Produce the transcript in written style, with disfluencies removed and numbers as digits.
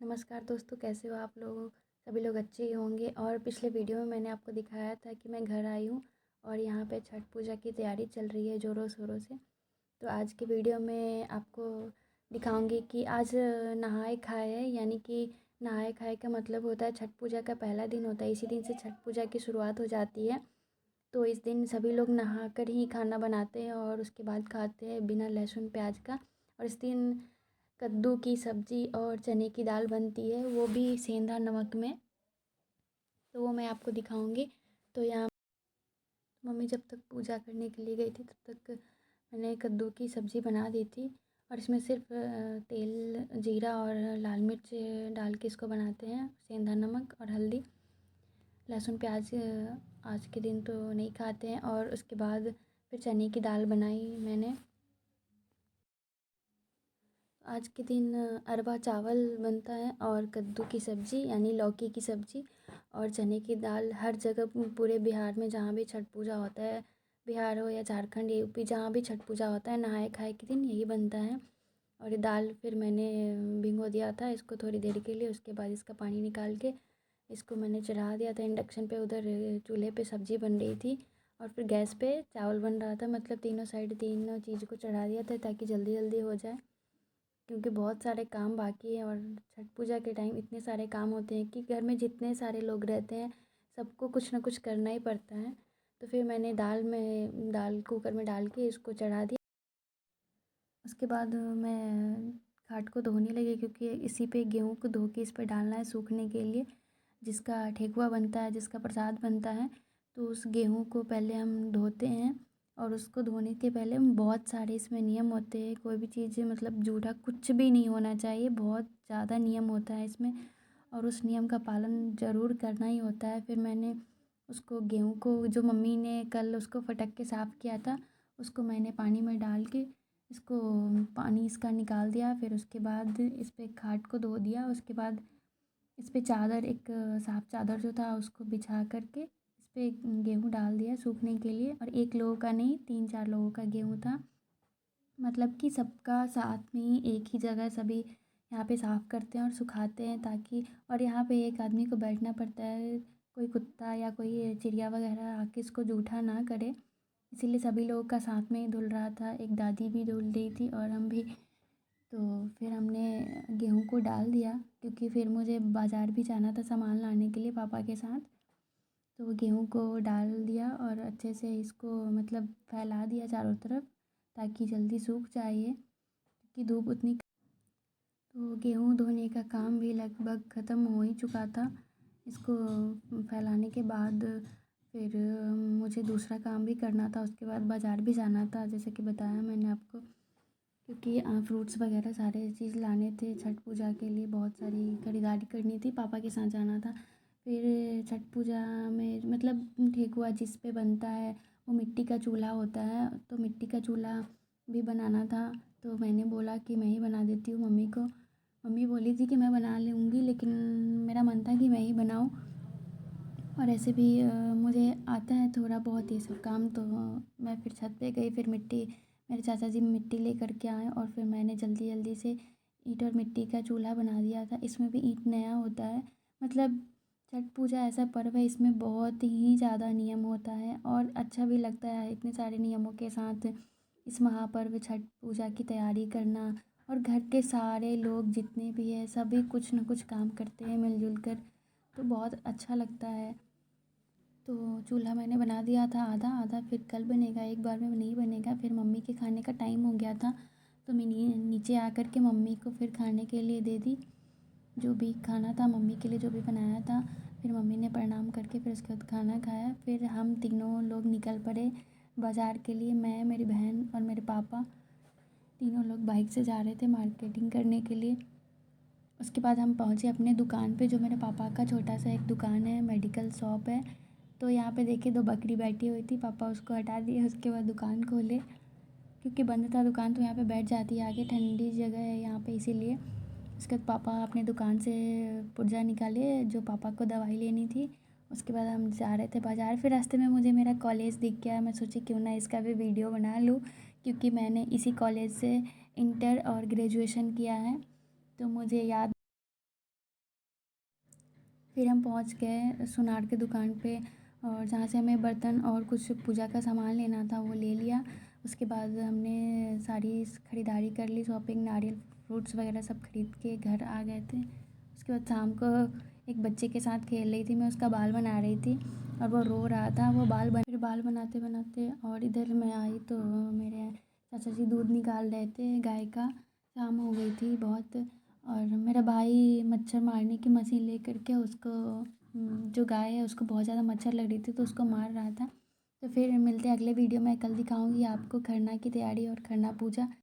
नमस्कार दोस्तों, कैसे हो आप लोग? सभी लोग अच्छे ही होंगे। और पिछले वीडियो में मैंने आपको दिखाया था कि मैं घर आई हूँ और यहाँ पे छठ पूजा की तैयारी चल रही है ज़ोरों शोरों से। तो आज की वीडियो में आपको दिखाऊंगी कि आज नहाए खाए है, यानी कि नहाए खाए का मतलब होता है छठ पूजा का पहला दिन होता है। इसी दिन से छठ पूजा की शुरुआत हो जाती है। तो इस दिन सभी लोग नहा कर ही खाना बनाते हैं और उसके बाद खाते हैं बिना लहसुन प्याज का। और इस दिन कद्दू की सब्ज़ी और चने की दाल बनती है, वो भी सेंधा नमक में। तो वो मैं आपको दिखाऊंगी। तो यहाँ मम्मी जब तक पूजा करने के लिए गई थी तब तक मैंने कद्दू की सब्ज़ी बना दी थी। और इसमें सिर्फ तेल, जीरा और लाल मिर्च डाल के इसको बनाते हैं, सेंधा नमक और हल्दी। लहसुन प्याज आज के दिन तो नहीं खाते हैं। और उसके बाद फिर चने की दाल बनाई मैंने। आज के दिन अरवा चावल बनता है और कद्दू की सब्ज़ी यानी लौकी की सब्ज़ी और चने की दाल। हर जगह पूरे बिहार में जहाँ भी छठ पूजा होता है, बिहार हो या झारखंड, यूपी, जहाँ भी छठ पूजा होता है, नहाए खाए के दिन यही बनता है। और ये दाल फिर मैंने भिगो दिया था इसको थोड़ी देर के लिए। उसके बाद इसका पानी निकाल के इसको मैंने चढ़ा दिया था इंडक्शन पे। उधर चूल्हे पे सब्ज़ी बन रही थी और फिर गैस पे चावल बन रहा था। मतलब तीनों साइड तीनों चीज़ को चढ़ा दिया था ताकि जल्दी जल्दी हो जाए, क्योंकि बहुत सारे काम बाकी है। और छठ पूजा के टाइम इतने सारे काम होते हैं कि घर में जितने सारे लोग रहते हैं सबको कुछ ना कुछ करना ही पड़ता है। तो फिर मैंने दाल कुकर में डाल के इसको चढ़ा दिया। उसके बाद मैं खाट को धोने लगी, क्योंकि इसी पे गेहूँ को धो के इस पर डालना है सूखने के लिए, जिसका ठेकुआ बनता है, जिसका प्रसाद बनता है। तो उस गेहूँ को पहले हम धोते हैं और उसको धोने के पहले बहुत सारे इसमें नियम होते हैं। कोई भी चीज़ मतलब जूठा कुछ भी नहीं होना चाहिए, बहुत ज़्यादा नियम होता है इसमें और उस नियम का पालन ज़रूर करना ही होता है। फिर मैंने उसको गेहूँ को, जो मम्मी ने कल उसको फटक के साफ़ किया था, उसको मैंने पानी में डाल के इसको पानी इसका निकाल दिया। फिर उसके बाद इस पे खाट को धो दिया। उसके बाद इस पे चादर, एक साफ चादर जो था उसको बिछा करके इस पे गेहूँ डाल दिया सूखने के लिए। और एक लोगों का नहीं, 3-4 लोगों का गेहूँ था। मतलब कि सबका साथ में ही एक ही जगह सभी यहाँ पे साफ़ करते हैं और सुखाते हैं, ताकि और यहाँ पे एक आदमी को बैठना पड़ता है, कोई कुत्ता या कोई चिड़िया वगैरह आके इसको जूठा ना करे। इसीलिए सभी लोगों का साथ में ही धुल रहा था। एक दादी भी धुल रही थी और हम भी। तो फिर हमने गेहूँ को डाल दिया, क्योंकि फिर मुझे बाज़ार भी जाना था सामान लाने के लिए पापा के साथ। तो वो गेहूँ को डाल दिया और अच्छे से इसको मतलब फैला दिया चारों तरफ, ताकि जल्दी सूख जाए ये, क्योंकि धूप उतनी। तो गेहूँ धोने का काम भी लगभग ख़त्म हो ही चुका था। इसको फैलाने के बाद फिर मुझे दूसरा काम भी करना था। उसके बाद बाज़ार भी जाना था, जैसे कि बताया मैंने आपको, क्योंकि फ्रूट्स वगैरह सारे चीज़ लाने थे छठ पूजा के लिए। बहुत सारी खरीदारी करनी थी, पापा के साथ जाना था। फिर छठ पूजा में मतलब ठेकुआ जिस पे बनता है वो मिट्टी का चूल्हा होता है, तो मिट्टी का चूल्हा भी बनाना था। तो मैंने बोला कि मैं ही बना देती हूँ मम्मी को। मम्मी बोली थी कि मैं बना लूँगी, लेकिन मेरा मन था कि मैं ही बनाऊँ। और ऐसे भी मुझे आता है थोड़ा बहुत ये सब काम। तो मैं फिर छत पे गई, फिर मिट्टी, मेरे चाचा जी मिट्टी ले कर के आए और फिर मैंने जल्दी जल्दी से ईंट और मिट्टी का चूल्हा बना दिया था। इसमें भी ईंट नया होता है। मतलब छठ पूजा ऐसा पर्व है, इसमें बहुत ही ज़्यादा नियम होता है और अच्छा भी लगता है इतने सारे नियमों के साथ इस महापर्व छठ पूजा की तैयारी करना। और घर के सारे लोग जितने भी हैं सभी कुछ ना कुछ काम करते हैं मिलजुल कर, तो बहुत अच्छा लगता है। तो चूल्हा मैंने बना दिया था आधा आधा, फिर कल बनेगा, एक बार में नहीं बनेगा। फिर मम्मी के खाने का टाइम हो गया था, तो मैं नीचे आकर के मम्मी को फिर खाने के लिए दे दी जो भी खाना था, मम्मी के लिए जो भी बनाया था। फिर मम्मी ने प्रणाम करके फिर उसके बाद खाना खाया। फिर हम तीनों लोग निकल पड़े बाज़ार के लिए। मैं, मेरी बहन और मेरे पापा, तीनों लोग बाइक से जा रहे थे मार्केटिंग करने के लिए। उसके बाद हम पहुँचे अपने दुकान पे, जो मेरे पापा का छोटा सा एक दुकान है, मेडिकल शॉप है। तो यहाँ पे देखिए 2 बकरी बैठी हुई थी, पापा उसको हटा दिए। उसके बाद दुकान खोले, क्योंकि बंद था दुकान, तो यहाँ पे बैठ जाती है आगे, ठंडी जगह है यहाँ पे इसीलिए। उसके बाद पापा अपने दुकान से पुर्जा निकाले जो पापा को दवाई लेनी थी। उसके बाद हम जा रहे थे बाज़ार। फिर रास्ते में मुझे मेरा कॉलेज दिख गया। मैं सोची क्यों ना इसका भी वीडियो बना लूँ, क्योंकि मैंने इसी कॉलेज से इंटर और ग्रेजुएशन किया है। तो मुझे याद फिर हम पहुंच गए सुनार की दुकान पे, और जहाँ से हमें बर्तन और कुछ पूजा का सामान लेना था वो ले लिया। उसके बाद हमने सारी ख़रीदारी कर ली, शॉपिंग, नारियल, फ्रूट्स वगैरह सब खरीद के घर आ गए थे। उसके बाद शाम को एक बच्चे के साथ खेल रही थी मैं, उसका बाल बना रही थी और वो रो रहा था। वो फिर बाल बनाते बनाते और इधर मैं आई तो मेरे चाचा जी दूध निकाल रहे थे गाय का। शाम हो गई थी बहुत, और मेरा भाई मच्छर मारने की मशीन लेकर के उसको जो गाय है उसको बहुत ज़्यादा मच्छर लग रही थी तो उसको मार रहा था। तो फिर मिलते हैं अगले वीडियो में। कल दिखाऊंगी आपको खरना की तैयारी और खरना पूजा।